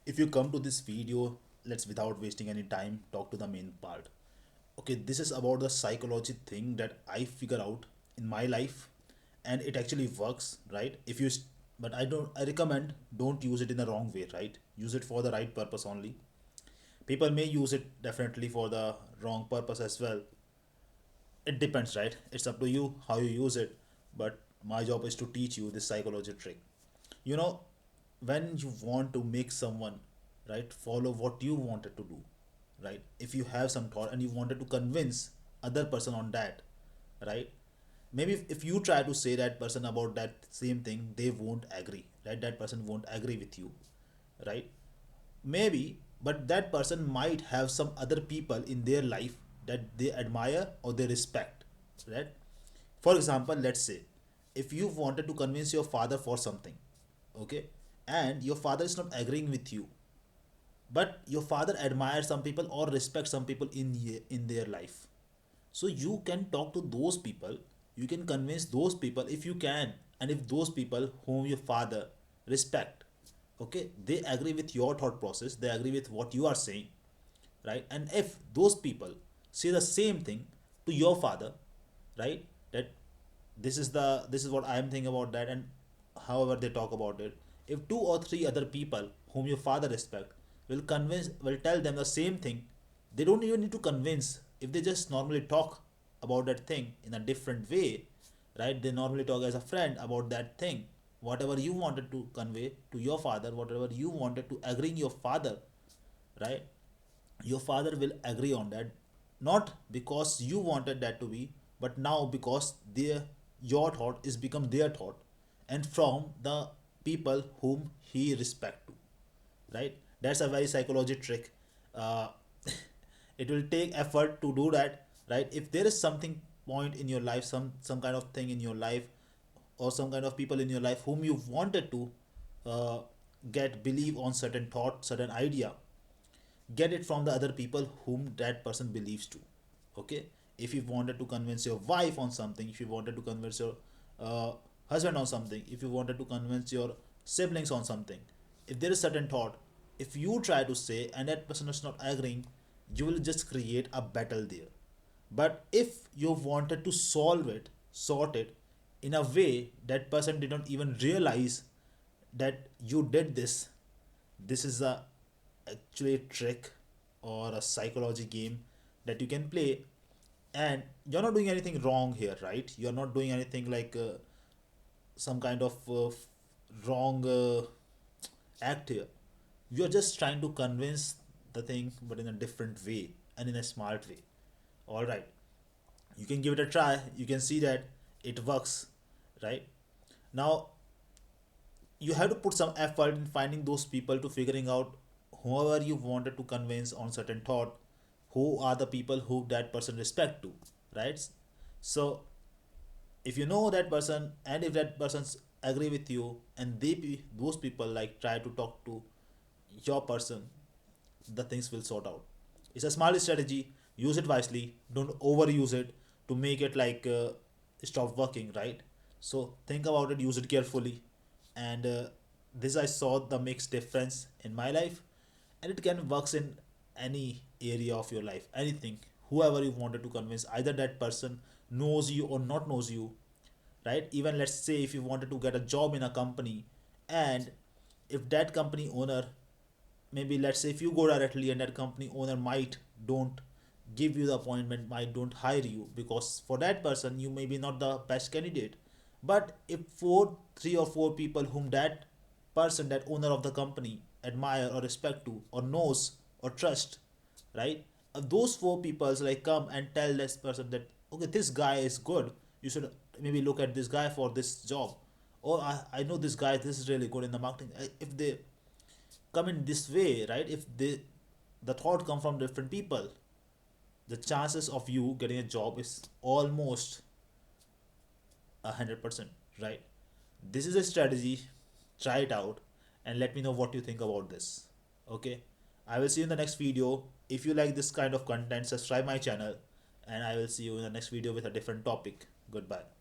If you come to this video, let's without wasting any time talk to the main part. Okay, this is about the psychology thing that I figure out in my life, and it actually works, right? But I recommend don't use it in the wrong way, right? Use it for the right purpose only. People may use it definitely for the wrong purpose as well. It depends, right? It's up to you how you use it. But my job is to teach you this psychology trick. You know, when you want to make someone, right, follow what you wanted to do, right? If you have some thought and you wanted to convince other person on that, right? Maybe if you try to say that person about that same thing, they won't agree, right? That person won't agree with you, right? Maybe, but that person might have some other people in their life that they admire or they respect, right? For example, let's say if you wanted to convince your father for something, okay, and your father is not agreeing with you, but your father admires some people or respects some people in their life, so you can talk to those people, you can convince those people if you can, and if those people whom your father respect, okay, they agree with your thought process, they agree with what you are saying, right? And if those people say the same thing to your father, right, that this is what I am thinking about that, and however they talk about it, if two or three other people whom your father respect will tell them the same thing, they don't even need to convince. If they just normally talk about that thing in a different way, right, they normally talk as a friend about that thing, whatever you wanted to convey to your father, whatever you wanted to agree in your father, right, your father will agree on that, not because you wanted that to be, but now because your thought is become their thought, and from the people whom he respect to, right? That's a very psychology trick. uh, it will take effort to do that, right? If there is something point in your life, some kind of thing in your life, or some kind of people in your life whom you wanted to uh, get believe on certain thought, certain idea, get it from the other people whom that person believes to, okay? If you wanted to convince your wife on something, if you wanted to convince your uh, husband on something, if you wanted to convince your siblings on something, if there is certain thought, if you try to say and that person is not agreeing, you will just create a battle there. But if you wanted to solve it, sort it in a way that person did not even realize that you did this, this is a actually a trick or a psychology game that you can play, and you're not doing anything wrong here, right? You're not doing anything like some kind of wrong act here. You're just trying to convince the thing, but in a different way and in a smart way. All right, you can give it a try, you can see that it works, right? Now you have to put some effort in finding those people, to figuring out whoever you wanted to convince on certain thought, who are the people who that person respect to, right? So if you know that person, and if that person's agree with you, and those people like try to talk to your person, the things will sort out. It's a smart strategy. Use it wisely. Don't overuse it to make it like stop working, right? So think about it. Use it carefully, and this I saw the makes difference in my life, and it can works in any area of your life. Anything, whoever you wanted to convince, either that person knows you or not knows you, right? Even let's say if you wanted to get a job in a company, and if that company owner, maybe let's say if you go directly and that company owner might don't give you the appointment, might don't hire you, because for that person you may be not the best candidate. But if three or four people whom that person, that owner of the company admire or respect to or knows or trust, right, those four peoples like come and tell this person that okay, this guy is good, you should maybe look at this guy for this job, or I know this guy, this is really good in the marketing. If they come in this way, right, if the thought come from different people, the chances of you getting a job is almost 100%, right? This is a strategy. Try it out and let me know what you think about this. Okay, I will see you in the next video. If you like this kind of content, subscribe my channel, and I will see you in the next video with a different topic. Goodbye.